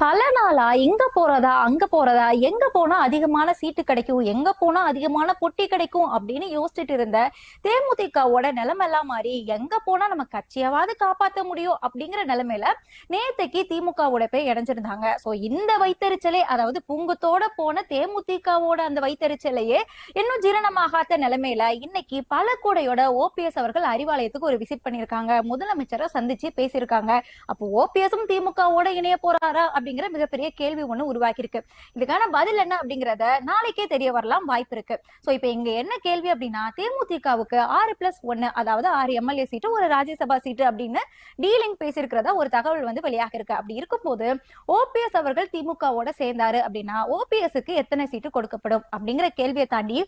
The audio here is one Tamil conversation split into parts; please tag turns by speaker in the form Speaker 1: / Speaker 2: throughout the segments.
Speaker 1: பல நாளா இங்க போறதா அங்க போறதா, எங்க போனா அதிகமான சீட்டு கிடைக்கும், எங்க போனா அதிகமான பொட்டி கிடைக்கும் அப்படின்னு யோசிச்சுட்டு இருந்த தேமுதிகவோட நிலைமை எல்லாம் மாறி எங்க போனா நம்ம கட்சியாவது காப்பாற்ற முடியும் அப்படிங்கிற நிலைமையில நேத்தைக்கு திமுகவோட போய் இணைஞ்சிருந்தாங்க. சோ இந்த வைத்தறிச்சலே, அதாவது பூங்கத்தோட போன தேமுதிகவோட அந்த வைத்தறிச்சலையே இன்னும் ஜீரணமாகாத நிலைமையில இன்னைக்கு பலகூடையோட ஓபிஎஸ் அவர்கள் அறிவாலயத்துக்கு ஒரு விசிட் பண்ணிருக்காங்க. முதலமைச்சரை சந்திச்சு பேசியிருக்காங்க. அப்போ ஓபிஎஸும் திமுகவோட இணைய போறாரா அப்படிங்கிற மிகப்பெரிய கேள்வி ஒண்ணு உருவாக்கி இருக்கு. இதுக்கான பதில் என்ன அப்படிங்கறத நாளைக்கே தெரிய வரலாம் வாய்ப்பு இருக்கு. சோ இப்ப இங்க என்ன கேள்வி அப்படின்னா, தேமுதிகவுக்கு 6+1, அதாவது 6 எம்எல்ஏ சீட்டு, ஒரு ராஜ்யசபா சீட்டு அப்படின்னு டீலிங் பேசியிருக்கிறதா ஒரு தகவல் வந்து வெளியாக இருக்கு. அப்படி இருக்கும் போது ஓபிஎஸ் அவர்கள் திமுகவோட சேர்ந்தாரு அப்படின்னா ஓபிஎஸ்க்கு எத்தனை சீட்டு கொடுக்கப்படும் அப்படிங்கிற கேள்வியை தாண்டி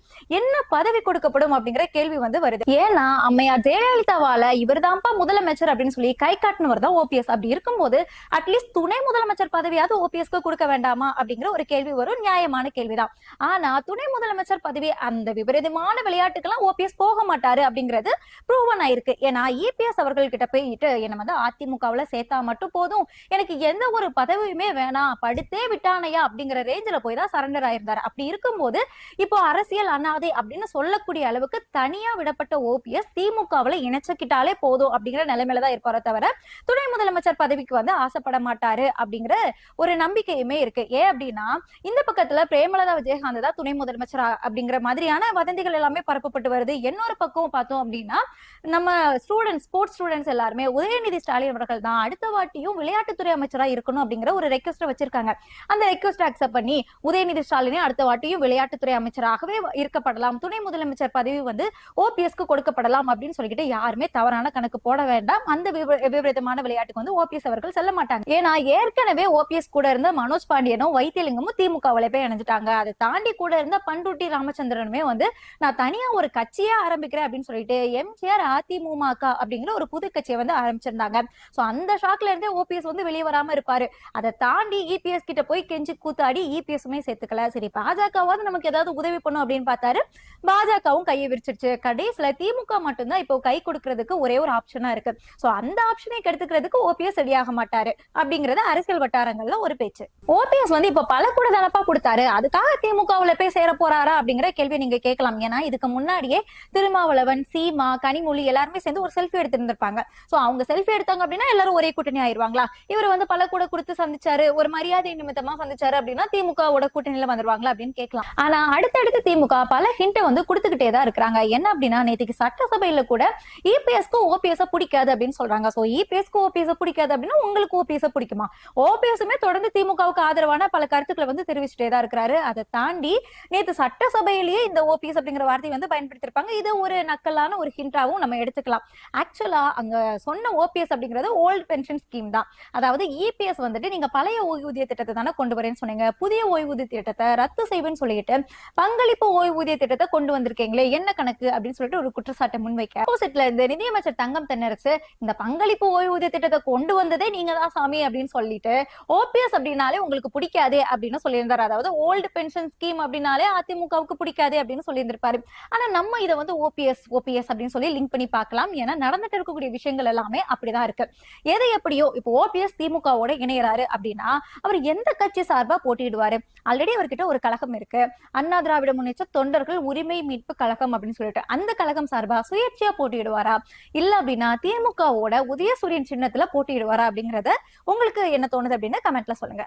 Speaker 1: என்ன பதவி கொடுக்கப்படும் அப்படிங்கிற கேள்வி வந்து வருது. ஏன்னா அம்மையார் ஜெயலலிதாவால இவர்தான்ப்பா முதலமைச்சர் அப்படின்னு சொல்லி கை காட்டினவர் தான் ஓபிஎஸ். அப்படி இருக்கும்போது அட்லீஸ்ட் துணை முதலமைச்சர் பதவியாவது ஓபிஎஸ்க்கு கொடுக்க வேண்டாமா அப்படிங்கிற ஒரு கேள்வி வரும். நியாயமான கேள்விதான். ஆனா துணை முதலமைச்சர் பதவி அந்த விபரீதமான விளையாட்டுக்கெல்லாம் ஓபிஎஸ் போக மாட்டாரு அப்படிங்கிறது ப்ரூவன் ஆயிருக்கு. ஏன்னா இபிஎஸ் அவர்கள் கிட்ட போயிட்டு என்ன வந்து அதிமுகவுல சேர்த்தா மட்டும் போதும், எனக்கு எந்த ஒரு பதவியுமே வேணாம், படுத்தே விட்டானையா அப்படிங்கிற ரேஞ்சில போய் தான் சரண்டர் ஆயிருந்தாரு. அப்படி இருக்கும்போது இப்போ அரசியல் அண்ணாதே அப்படின்னு சொல்லக்கூடிய அளவுக்கு தனியா விடப்பட்ட ஓபிஎஸ் திமுகவுல இணைச்சுக்கிட்டாலே போதும் அப்படிங்கிற நிலைமையில தான் இருப்பாரே தவிர துணை முதலமைச்சர் பதவிக்கு வந்து ஆசைப்பட மாட்டாரு அப்படிங்கிற ஒரு நம்பிக்கையுமே இருக்கு. ஏன் அப்படின்னா இந்த பக்கத்துல பிரேமலதா விஜயகாந்த் தான் துணை முதலமைச்சர் அப்படிங்கிற மாதிரியான வதந்திகள் எல்லாமே பரப்பப்பட்டு வருது. இன்னொரு பக்கம் பார்த்தோம் அப்படின்னா நம்ம ஸ்போர்ட்ஸ் ஸ்டூடெண்ட்ஸ் எல்லாருமே உதயநிதி ஸ்டாலின் அவர்கள் தான் அடுத்த வாட்டியும் விளையாட்டுத்துறை அமைச்சரா இருக்கணும் அப்படிங்கிற ஒரு ரெக்வஸ்ட் வச்சிருக்காங்க. அந்த ரெக்வஸ்ட் அக்செப்ட் பண்ணி உதயநிதி ஸ்டாலினே அடுத்த வாட்டியும் விளையாட்டுத்துறை அமைச்சராகவே இருக்கப்படலாம், துணை முதலமைச்சர் பதவி வந்து ஓபிஎஸ்க்கு கொடுக்கப்படலாம் அப்படின்னு சொல்லிட்டு யாருமே தவறான கணக்கு போட வேண்டாம். அந்த விபரீதமான விளையாட்டுக்கு வந்து ஓபிஎஸ் அவர்கள் செல்ல மாட்டாங்க. ஏன்னா ஏற்கனவே ஓபிஎஸ் கூட இருந்த மனோஜ் பாண்டியனும் வைத்தியலிங்கமும் திமுகவுல போய் இணைஞ்சிட்டாங்க. அதை தாண்டி கூட இருந்த பண்ருட்டி ராமச்சந்திரனுமே வந்து நான் தனியா ஒரு கட்சியே ஆரம்பிக்கிறேன் அப்படின்னு சொல்லிட்டு எம்ஜிஆர் அதிமுக அப்படிங்கிற ஒரு புது கட்சியை வந்து ஆரம்பிச்சிருந்தாங்க. சோ அந்த ஷாக்ல இருந்தே ஓபிஎஸ் வந்து வெளியே வராம இருப்பாரு. அதை தாண்டி இபிஎஸ் கிட்ட போய் கெஞ்சி கூத்தாடி இபிஎஸ்மே சேர்த்துக்கல. சரி பாஜகவாவது நமக்கு ஏதாவது உதவி பண்ணும் அப்படின்னு பார்த்தாரு. பாஜகவும் கையை விரிச்சிருச்சு. கடைசியில திமுக மட்டும்தான் இப்போ கை கொடுக்கறதுக்கு ஒரே ஒரு ஆப்ஷனா இருக்கு. சோ அந்த ஆப்ஷனை கெடுத்துக்கிறதுக்கு ஓபிஎஸ் ரெடியாக மாட்டாரு அப்படிங்கறது அரசியல் வட்டாரங்கள்ல ஒரு பேச்சு. ஓபிஎஸ் வந்து இப்ப பல கூட தானப்பா கொடுத்தாரு, அதுக்காக திமுகவுல போய் சேர போறாரா அப்படிங்கிற கேள்வி நீங்க கேட்கலாம். ஏன்னா இதுக்கு முன்னாடியே திருமாவளவன், சீமா, கனிமொழி எல்லாருமே சேர்ந்து ஒரு செல்ஃபி எடுத்திருந்திருப்பாங்க. சோ அவங்க செல்ஃபி எடுத்தாங்க அப்படின்னா எல்லாரும் ஒரே கூட்டணி ஆயிருவாங்களா? இவர் வந்து பல கூட கொடுத்து சந்திச்சாரு, ஒரு மரியாதை நிமித்தமா சந்திச்சாரு அப்படின்னா திமுகவோட கூட்டணியில வந்துருவாங்களா அப்படின்னு கேட்கலாம். ஆனா அடுத்தடுத்து திமுக பல ஹிண்ட் வந்து கொடுத்துக்கிட்டே தான் இருக்கிறாங்க. என்ன அப்படின்னா நேற்றுக்கு சட்டசபையில கூட இபிஎஸ்க்கு ஓபிஎஸ் பிடிக்காது அப்படின்னு சொல்றாங்க. சோ இபிஎஸ்க்கு ஓபிஎஸ் பிடிக்காது அப்படின்னா உங்களுக்கு ஓபிஎஸ் பிடிக்குமா? ஓபிஎஸ்மே தொடர்ந்து திமுகவுக்கு ஆதரவான பல கருத்துக்களை வந்து தெரிவிச்சுட்டே தான் இருக்கிறாரு. அதை தாண்டி நேற்று சட்டசபையிலேயே இந்த ஓபிஎஸ் அப்படிங்கிற வார்த்தையை வந்து பயன்படுத்திருப்பாங்க. இது ஒரு நக்கலான ஒரு ஹிண்டாவும் நம்ம எடுத்துக்கலாம். ஆக்சுவலா அங்க சொன்ன ஓபிஎஸ் அப்படிங்கிறது ஓல்டு பென்ஷன் ஸ்கீம் தான். அதாவது இபிஎஸ் வந்துட்டு நீங்க பழைய ஓய்வூதிய திட்டத்தை தானே கொண்டு வரேன்னு சொன்னீங்க, புதிய ஓய்வூதிய திட்டத்தை ரத்து செய்வேன்னு சொல்லிட்டு பங்களிப்பு ஓய்வூதிய திட்டத்தை கொண்டு வந்திருக்கீங்களே, என்ன கணக்கு அப்படின்னு சொல்லிட்டு ஒரு குற்றச்சாட்டை முன்வைக்க ஆப்போசிட்ல இந்த நிதியமைச்சர் தங்கம் தென்னரசு இந்த பங்களிப்பு ஓய்வூதிய திட்டத்தை கொண்டு வந்ததே நீங்க தான் சாமி அப்படின்னு சொல்லிட்டு ஓபிஎஸ் அப்படின்னாலே உங்களுக்கு பிடிக்காதே அப்படின்னு சொல்லியிருந்தாரு. அதாவது ஓல்டு பென்ஷன் ஸ்கீம் அப்படின்னாலே அதிமுகவுக்கு பிடிக்காதே அப்படின்னு சொல்லியிருந்திருப்பாரு. ஆனா நம்ம இதை வந்து ஓபிஎஸ் அப்படின்னு சொல்லி லிங்க் பண்ணி பார்க்கலாம். ஏன்னா நடந்துட்டு இருக்கக்கூடிய விஷயங்கள் எல்லாமே அப்படிதான் இருக்கு. எது எப்படியோ இப்போ ஓபிஎஸ் திமுகவோட இணையறாரு அப்படின்னா அவர் எந்த கட்சி சார்பா போட்டியிடுவாரு? ஆல்ரெடி அவர்கிட்ட ஒரு கழகம் இருக்கு, அண்ணா திராவிட முன்னேற்ற தொண்டர்கள் உரிமை மீட்பு கழகம் அப்படின்னு சொல்லிட்டு அந்த கழகம் சார்பா சுயேட்சையா போட்டியிடுவாரா, இல்ல அப்படின்னா திமுகவோட உதயசூரியன் சின்னத்துல போட்டியிடுவாரா அப்படிங்கறத உங்களுக்கு என்ன தோணுது அப்படின்னு கமெண்ட்ல சொல்லுங்க.